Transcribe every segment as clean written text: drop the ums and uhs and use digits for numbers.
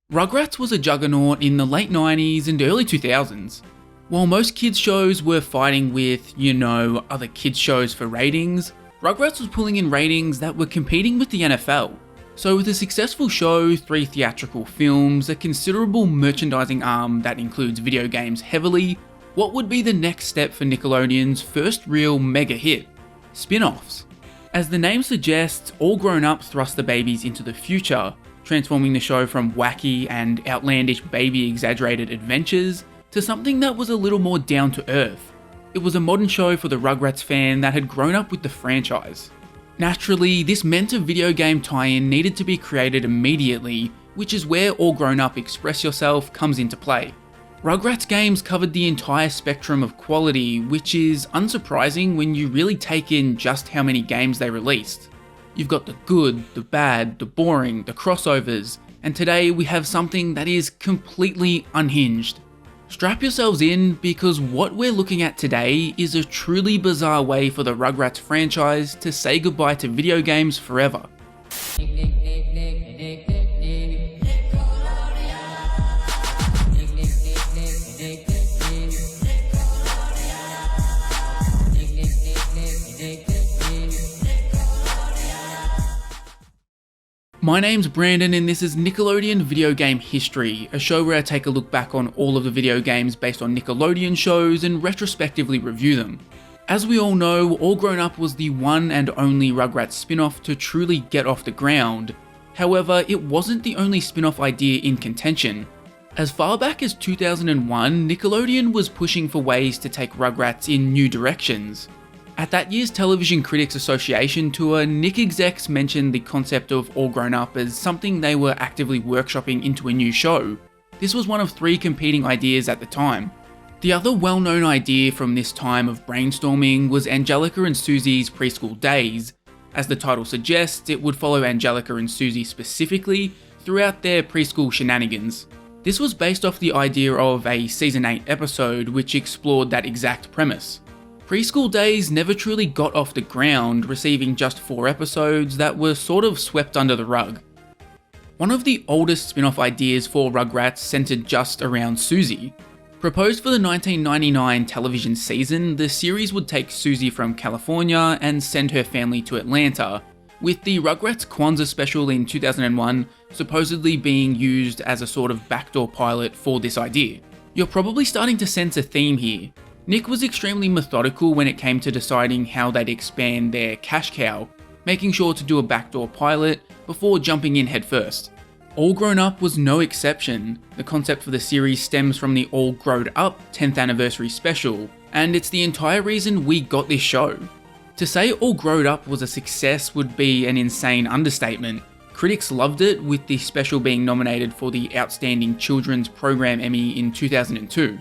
Rugrats was a juggernaut in the late 90s and early 2000s. While most kids shows were fighting with, other kids shows for ratings, Rugrats was pulling in ratings that were competing with the NFL. So with a successful show, 3 theatrical films, a considerable merchandising arm that includes video games heavily, what would be the next step for Nickelodeon's first real mega hit? Spin-offs. As the name suggests, All Grown Up thrust the babies into the future, transforming the show from wacky and outlandish baby exaggerated adventures to something that was a little more down to earth. It was a modern show for the Rugrats fan that had grown up with the franchise. Naturally, this meant a video game tie-in needed to be created immediately, which is where All Grown Up Express Yourself comes into play. Rugrats games covered the entire spectrum of quality, which is unsurprising when you really take in just how many games they released. You've got the good, the bad, the boring, the crossovers, and today we have something that is completely unhinged. Strap yourselves in, because what we're looking at today is a truly bizarre way for the Rugrats franchise to say goodbye to video games forever. My name's Brandon and this is Nickelodeon Video Game History, a show where I take a look back on all of the video games based on Nickelodeon shows and retrospectively review them. As we all know, All Grown Up was the one and only Rugrats spin-off to truly get off the ground. However, it wasn't the only spin-off idea in contention. As far back as 2001, Nickelodeon was pushing for ways to take Rugrats in new directions. At that year's Television Critics Association tour, Nick execs mentioned the concept of All Grown Up as something they were actively workshopping into a new show. This was one of 3 competing ideas at the time. The other well-known idea from this time of brainstorming was Angelica and Susie's Preschool Days. As the title suggests, it would follow Angelica and Susie specifically throughout their preschool shenanigans. This was based off the idea of a Season 8 episode which explored that exact premise. Preschool Days never truly got off the ground, receiving just 4 episodes that were sort of swept under the rug. One of the oldest spin-off ideas for Rugrats centered just around Susie. Proposed for the 1999 television season, the series would take Susie from California and send her family to Atlanta, with the Rugrats Kwanzaa special in 2001 supposedly being used as a sort of backdoor pilot for this idea. You're probably starting to sense a theme here. Nick was extremely methodical when it came to deciding how they'd expand their cash cow, making sure to do a backdoor pilot before jumping in headfirst. All Grown Up was no exception. The concept for the series stems from the All Growed Up 10th anniversary special, and it's the entire reason we got this show. To say All Growed Up was a success would be an insane understatement. Critics loved it, with the special being nominated for the Outstanding Children's Program Emmy in 2002.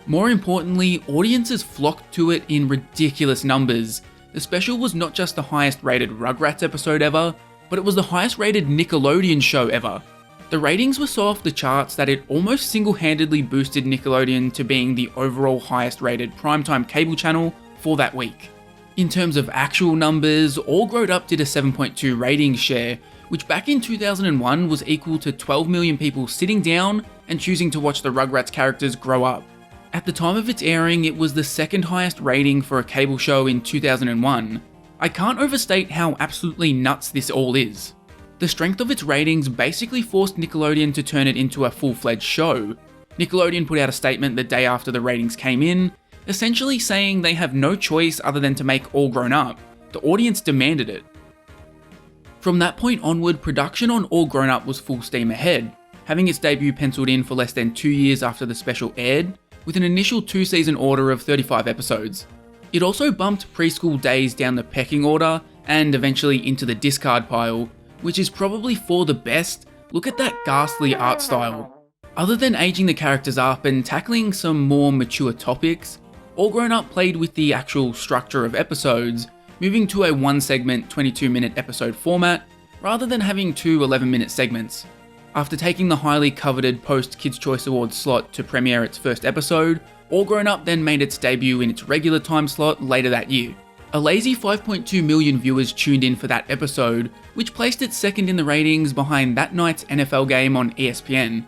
More importantly, audiences flocked to it in ridiculous numbers. The special was not just the highest rated Rugrats episode ever, but it was the highest rated Nickelodeon show ever. The ratings were so off the charts that it almost single-handedly boosted Nickelodeon to being the overall highest rated primetime cable channel for that week. In terms of actual numbers, All Growed Up did a 7.2 ratings share, which back in 2001 was equal to 12 million people sitting down and choosing to watch the Rugrats characters grow up. At the time of its airing, it was the 2nd highest rating for a cable show in 2001. I can't overstate how absolutely nuts this all is. The strength of its ratings basically forced Nickelodeon to turn it into a full-fledged show. Nickelodeon put out a statement the day after the ratings came in, essentially saying they have no choice other than to make All Grown Up. The audience demanded it. From that point onward, production on All Grown Up was full steam ahead, having its debut penciled in for less than 2 years after the special aired, with an initial 2-season order of 35 episodes. It also bumped Preschool Days down the pecking order and eventually into the discard pile, which is probably for the best. Look at that ghastly art style. Other than aging the characters up and tackling some more mature topics, All Grown Up played with the actual structure of episodes, moving to a 1-segment 22-minute episode format rather than having 2 11-minute segments. After taking the highly coveted post-Kids' Choice Awards slot to premiere its first episode, All Grown Up then made its debut in its regular time slot later that year. A lazy 5.2 million viewers tuned in for that episode, which placed it second in the ratings behind that night's NFL game on ESPN.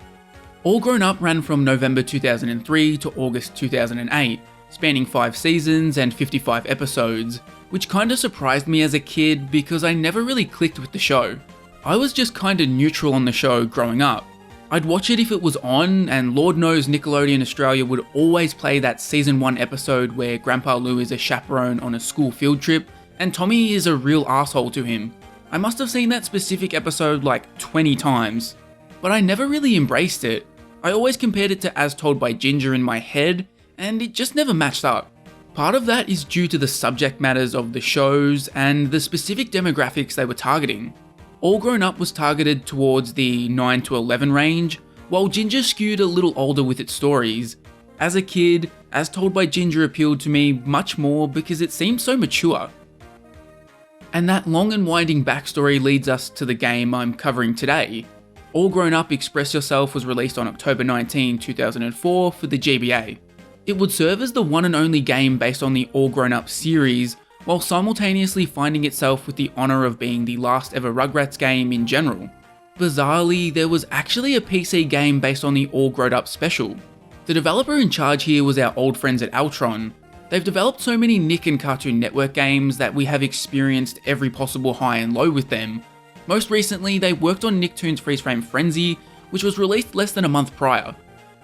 All Grown Up ran from November 2003 to August 2008, spanning 5 seasons and 55 episodes, which kinda surprised me as a kid because I never really clicked with the show. I was just kinda neutral on the show growing up. I'd watch it if it was on, and Lord knows Nickelodeon Australia would always play that season 1 episode where Grandpa Lou is a chaperone on a school field trip, and Tommy is a real asshole to him. I must have seen that specific episode like 20 times, but I never really embraced it. I always compared it to As Told by Ginger in my head, and it just never matched up. Part of that is due to the subject matters of the shows and the specific demographics they were targeting. All Grown Up was targeted towards the 9 to 11 range, while Ginger skewed a little older with its stories. As a kid, As Told by Ginger appealed to me much more because it seemed so mature. And that long and winding backstory leads us to the game I'm covering today. All Grown Up Express Yourself was released on October 19, 2004 for the GBA. It would serve as the one and only game based on the All Grown Up series, while simultaneously finding itself with the honour of being the last ever Rugrats game in general. Bizarrely, there was actually a PC game based on the All Grown Up special. The developer in charge here was our old friends at Altron. They've developed so many Nick and Cartoon Network games that we have experienced every possible high and low with them. Most recently, they worked on Nicktoons Freeze Frame Frenzy, which was released less than a month prior.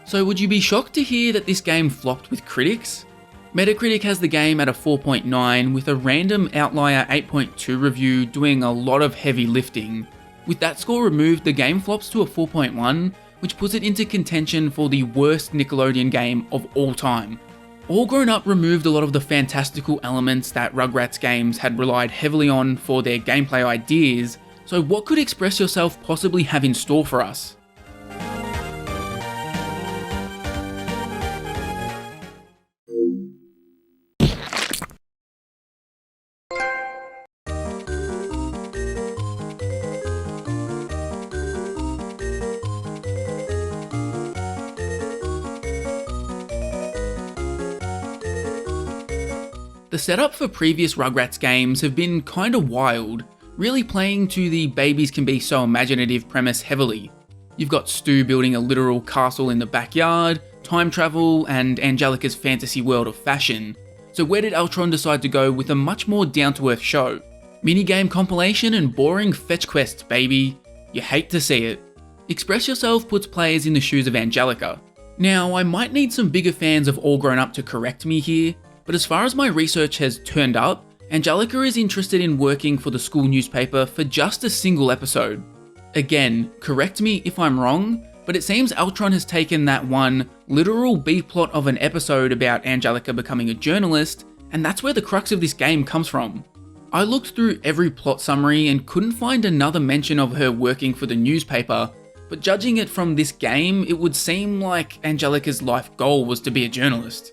So would you be shocked to hear that this game flopped with critics? Metacritic has the game at a 4.9 with a random outlier 8.2 review doing a lot of heavy lifting. With that score removed, the game flops to a 4.1, which puts it into contention for the worst Nickelodeon game of all time. All Grown Up removed a lot of the fantastical elements that Rugrats games had relied heavily on for their gameplay ideas, so what could Express Yourself possibly have in store for us? The setup for previous Rugrats games have been kinda wild, really playing to the babies can be so imaginative premise heavily. You've got Stu building a literal castle in the backyard, time travel, and Angelica's fantasy world of fashion. So where did Altron decide to go with a much more down-to-earth show? Minigame compilation and boring fetch quests, baby. You hate to see it. Express Yourself puts players in the shoes of Angelica. Now, I might need some bigger fans of All Grown Up to correct me here, but as far as my research has turned up, Angelica is interested in working for the school newspaper for just a single episode. Again, correct me if I'm wrong, but it seems Altron has taken that one literal B-plot of an episode about Angelica becoming a journalist, and that's where the crux of this game comes from. I looked through every plot summary and couldn't find another mention of her working for the newspaper, but judging it from this game, it would seem like Angelica's life goal was to be a journalist.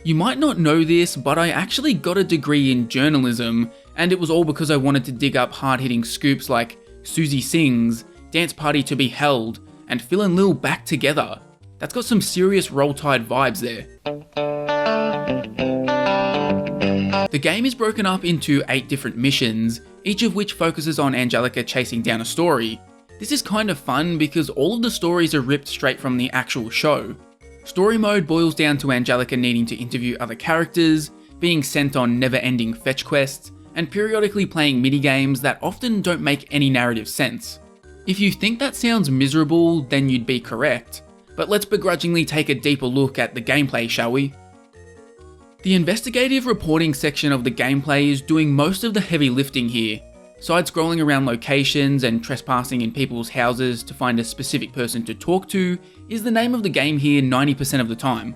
You might not know this, but I actually got a degree in journalism, and it was all because I wanted to dig up hard-hitting scoops like Susie Sings, Dance Party to be Held, and Phil and Lil back together. That's got some serious Roll Tide vibes there. The game is broken up into 8 different missions, each of which focuses on Angelica chasing down a story. This is kind of fun because all of the stories are ripped straight from the actual show. Story mode boils down to Angelica needing to interview other characters, being sent on never-ending fetch quests, and periodically playing minigames that often don't make any narrative sense. If you think that sounds miserable, then you'd be correct, but let's begrudgingly take a deeper look at the gameplay, shall we? The investigative reporting section of the gameplay is doing most of the heavy lifting here. Side-scrolling around locations and trespassing in people's houses to find a specific person to talk to is the name of the game here 90% of the time.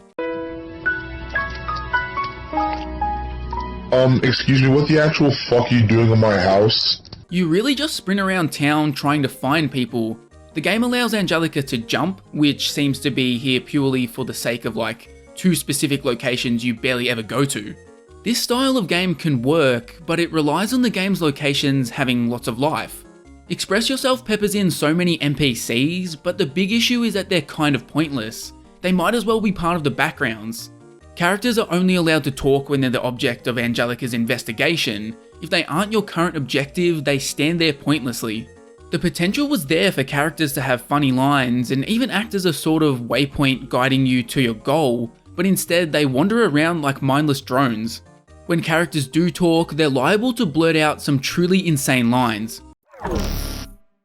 Excuse me, what the actual fuck are you doing in my house? You really just sprint around town trying to find people. The game allows Angelica to jump, which seems to be here purely for the sake of like 2 specific locations you barely ever go to. This style of game can work, but it relies on the game's locations having lots of life. Express Yourself peppers in so many NPCs, but the big issue is that they're kind of pointless. They might as well be part of the backgrounds. Characters are only allowed to talk when they're the object of Angelica's investigation. If they aren't your current objective, they stand there pointlessly. The potential was there for characters to have funny lines and even act as a sort of waypoint guiding you to your goal, but instead they wander around like mindless drones. When characters do talk, they're liable to blurt out some truly insane lines.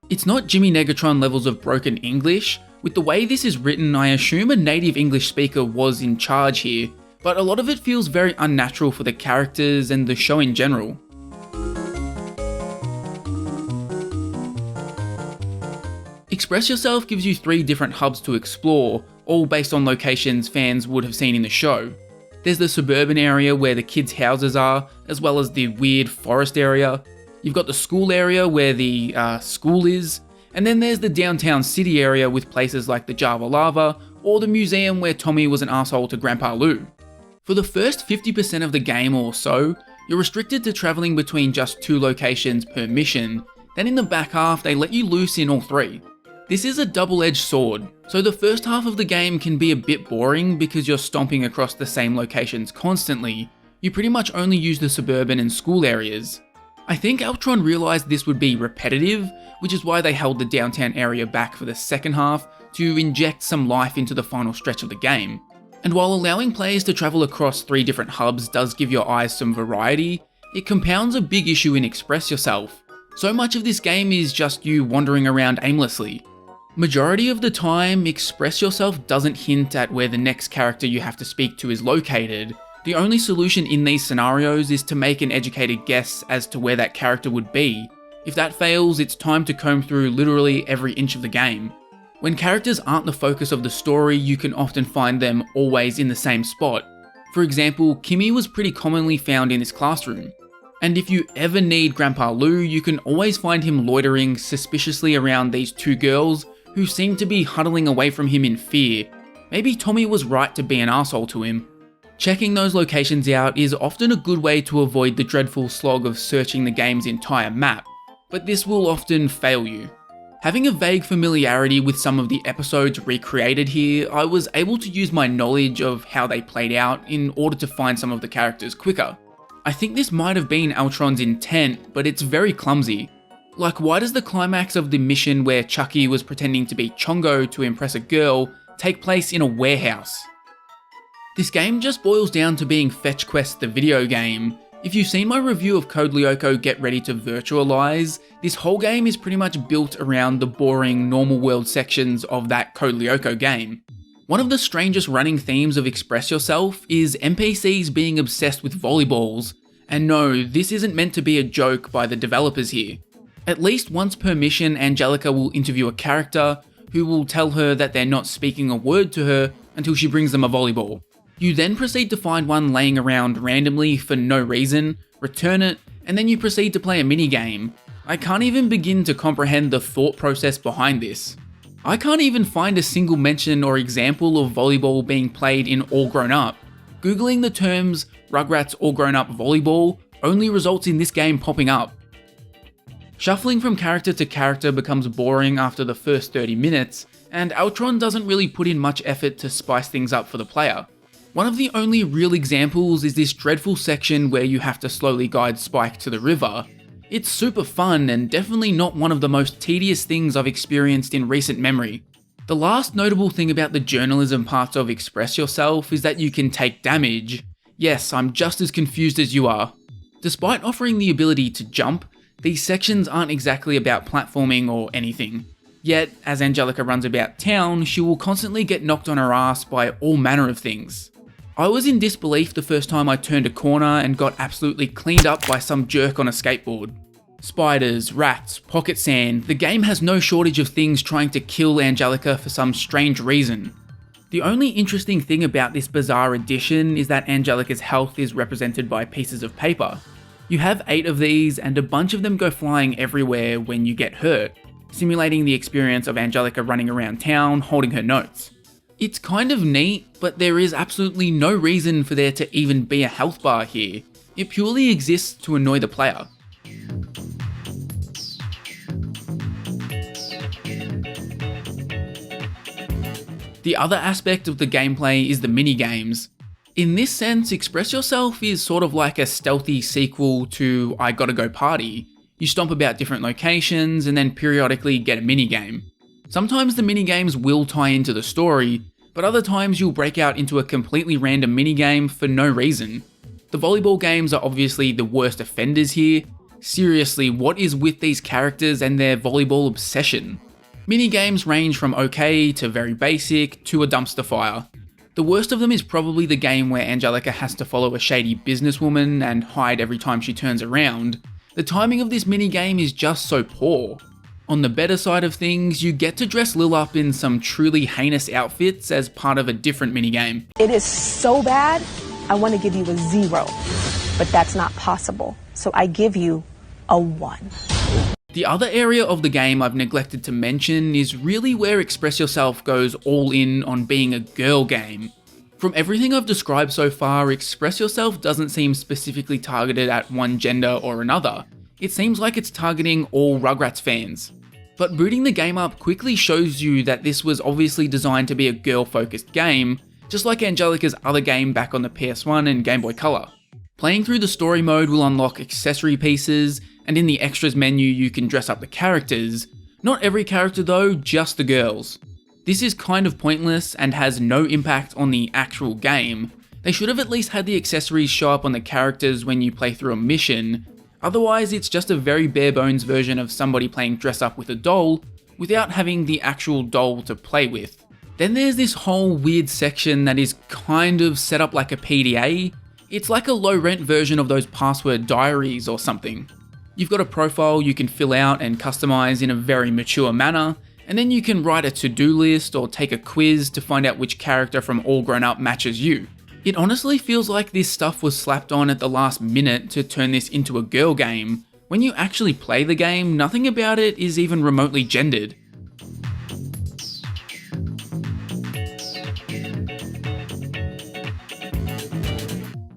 It's not Jimmy Negatron levels of broken English. With the way this is written, I assume a native English speaker was in charge here, but a lot of it feels very unnatural for the characters and the show in general. Express Yourself gives you 3 different hubs to explore, all based on locations fans would have seen in the show. There's the suburban area where the kids' houses are, as well as the weird forest area. You've got the school area where the school is, and then there's the downtown city area with places like the Java Lava, or the museum where Tommy was an asshole to Grandpa Lou. For the first 50% of the game or so, you're restricted to travelling between just 2 locations per mission, then in the back half they let you loose in all 3. This is a double-edged sword, so the first half of the game can be a bit boring because you're stomping across the same locations constantly. You pretty much only use the suburban and school areas. I think Altron realised this would be repetitive, which is why they held the downtown area back for the second half to inject some life into the final stretch of the game. And while allowing players to travel across 3 different hubs does give your eyes some variety, it compounds a big issue in Express Yourself. So much of this game is just you wandering around aimlessly. Majority of the time, Express Yourself doesn't hint at where the next character you have to speak to is located. The only solution in these scenarios is to make an educated guess as to where that character would be. If that fails, it's time to comb through literally every inch of the game. When characters aren't the focus of the story, you can often find them always in the same spot. For example, Kimmy was pretty commonly found in this classroom. And if you ever need Grandpa Lou, you can always find him loitering suspiciously around these 2 girls who seem to be huddling away from him in fear. Maybe Tommy was right to be an arsehole to him. Checking those locations out is often a good way to avoid the dreadful slog of searching the game's entire map, but this will often fail you. Having a vague familiarity with some of the episodes recreated here, I was able to use my knowledge of how they played out in order to find some of the characters quicker. I think this might have been Altron's intent, but it's very clumsy. Like, why does the climax of the mission where Chucky was pretending to be Chongo to impress a girl take place in a warehouse? This game just boils down to being Fetch Quest the video game. If you've seen my review of Code Lyoko Get Ready to Virtualize, this whole game is pretty much built around the boring normal world sections of that Code Lyoko game. One of the strangest running themes of Express Yourself is NPCs being obsessed with volleyballs. And no, this isn't meant to be a joke by the developers here. At least once per mission, Angelica will interview a character who will tell her that they're not speaking a word to her until she brings them a volleyball. You then proceed to find one laying around randomly for no reason, return it, and then you proceed to play a minigame. I can't even begin to comprehend the thought process behind this. I can't even find a single mention or example of volleyball being played in All Grown Up. Googling the terms Rugrats All Grown Up Volleyball only results in this game popping up. Shuffling from character to character becomes boring after the first 30 minutes, and Altron doesn't really put in much effort to spice things up for the player. One of the only real examples is this dreadful section where you have to slowly guide Spike to the river. It's super fun and definitely not one of the most tedious things I've experienced in recent memory. The last notable thing about the journalism parts of Express Yourself is that you can take damage. Yes, I'm just as confused as you are. Despite offering the ability to jump, these sections aren't exactly about platforming or anything. Yet, as Angelica runs about town, she will constantly get knocked on her ass by all manner of things. I was in disbelief the first time I turned a corner and got absolutely cleaned up by some jerk on a skateboard. Spiders, rats, pocket sand, the game has no shortage of things trying to kill Angelica for some strange reason. The only interesting thing about this bizarre addition is that Angelica's health is represented by pieces of paper. You have 8 of these, and a bunch of them go flying everywhere when you get hurt, simulating the experience of Angelica running around town holding her notes. It's kind of neat, but there is absolutely no reason for there to even be a health bar here. It purely exists to annoy the player. The other aspect of the gameplay is the minigames. In this sense, Express Yourself is sort of like a stealthy sequel to I Gotta Go Party. You stomp about different locations and then periodically get a minigame. Sometimes the minigames will tie into the story, but other times you'll break out into a completely random minigame for no reason. The volleyball games are obviously the worst offenders here. Seriously, what is with these characters and their volleyball obsession? Minigames range from okay to very basic to a dumpster fire. The worst of them is probably the game where Angelica has to follow a shady businesswoman and hide every time she turns around. The timing of this minigame is just so poor. On the better side of things, you get to dress Lil up in some truly heinous outfits as part of a different minigame. It is so bad, I want to give you a 0, but that's not possible. So I give you a 1. The other area of the game I've neglected to mention is really where Express Yourself goes all in on being a girl game. From everything I've described so far, Express Yourself doesn't seem specifically targeted at one gender or another. It seems like it's targeting all Rugrats fans. But booting the game up quickly shows you that this was obviously designed to be a girl-focused game, just like Angelica's other game back on the PS1 and Game Boy Color. Playing through the story mode will unlock accessory pieces, and in the extras menu you can dress up the characters. Not every character though, just the girls. This is kind of pointless and has no impact on the actual game. They should have at least had the accessories show up on the characters when you play through a mission. Otherwise, it's just a very bare bones version of somebody playing dress up with a doll without having the actual doll to play with. Then there's this whole weird section that is kind of set up like a PDA. It's like a low rent version of those password diaries or something. You've got a profile you can fill out and customize in a very mature manner, and then you can write a to-do list or take a quiz to find out which character from All Grown Up matches you. It honestly feels like this stuff was slapped on at the last minute to turn this into a girl game. When you actually play the game, nothing about it is even remotely gendered.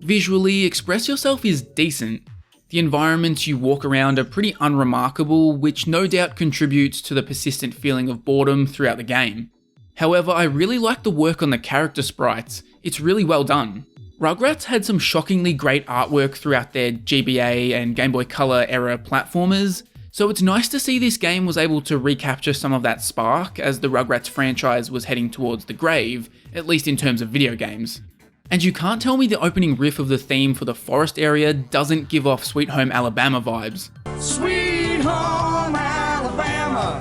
Visually, Express Yourself is decent. The environments you walk around are pretty unremarkable, which no doubt contributes to the persistent feeling of boredom throughout the game. However, I really like the work on the character sprites. It's really well done. Rugrats had some shockingly great artwork throughout their GBA and Game Boy Color era platformers, so it's nice to see this game was able to recapture some of that spark as the Rugrats franchise was heading towards the grave, at least in terms of video games. And you can't tell me the opening riff of the theme for the forest area doesn't give off Sweet Home Alabama vibes. Sweet Home Alabama,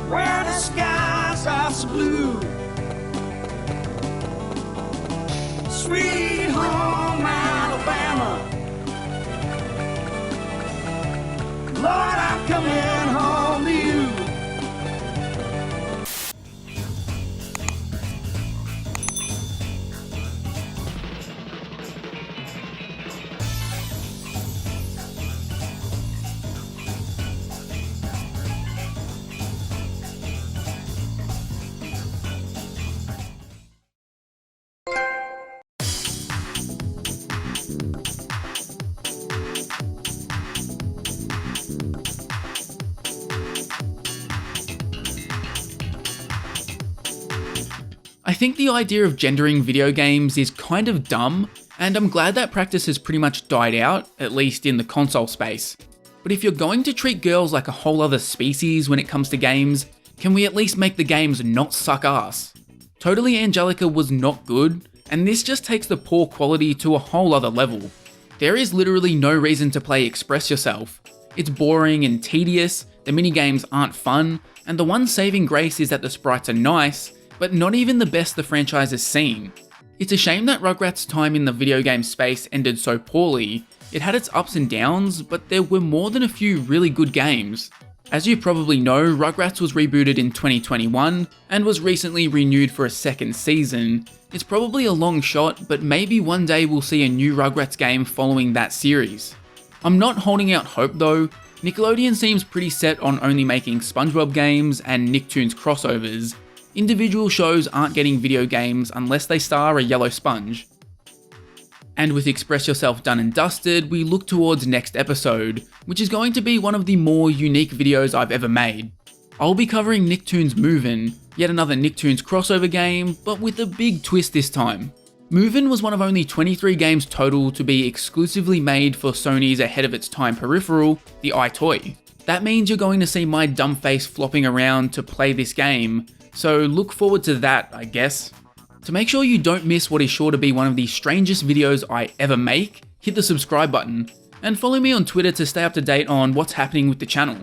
where the skies are so blue. Sweet Home Alabama, Lord, I'm coming home to you. I think the idea of gendering video games is kind of dumb, and I'm glad that practice has pretty much died out, at least in the console space. But if you're going to treat girls like a whole other species when it comes to games, can we at least make the games not suck ass? Totally Angelica was not good, and this just takes the poor quality to a whole other level. There is literally no reason to play Express Yourself. It's boring and tedious, the minigames aren't fun, and the one saving grace is that the sprites are nice, but not even the best the franchise has seen. It's a shame that Rugrats' time in the video game space ended so poorly. It had its ups and downs, but there were more than a few really good games. As you probably know, Rugrats was rebooted in 2021 and was recently renewed for a second season. It's probably a long shot, but maybe one day we'll see a new Rugrats game following that series. I'm not holding out hope though. Nickelodeon seems pretty set on only making SpongeBob games and Nicktoons crossovers. Individual shows aren't getting video games unless they star a yellow sponge. And with Express Yourself done and dusted, we look towards next episode, which is going to be one of the more unique videos I've ever made. I'll be covering Nicktoons Movin', yet another Nicktoons crossover game, but with a big twist this time. Movin' was one of only 23 games total to be exclusively made for Sony's ahead of its time peripheral, the iToy. That means you're going to see my dumb face flopping around to play this game, so look forward to that, I guess. To make sure you don't miss what is sure to be one of the strangest videos I ever make, hit the subscribe button, and follow me on Twitter to stay up to date on what's happening with the channel.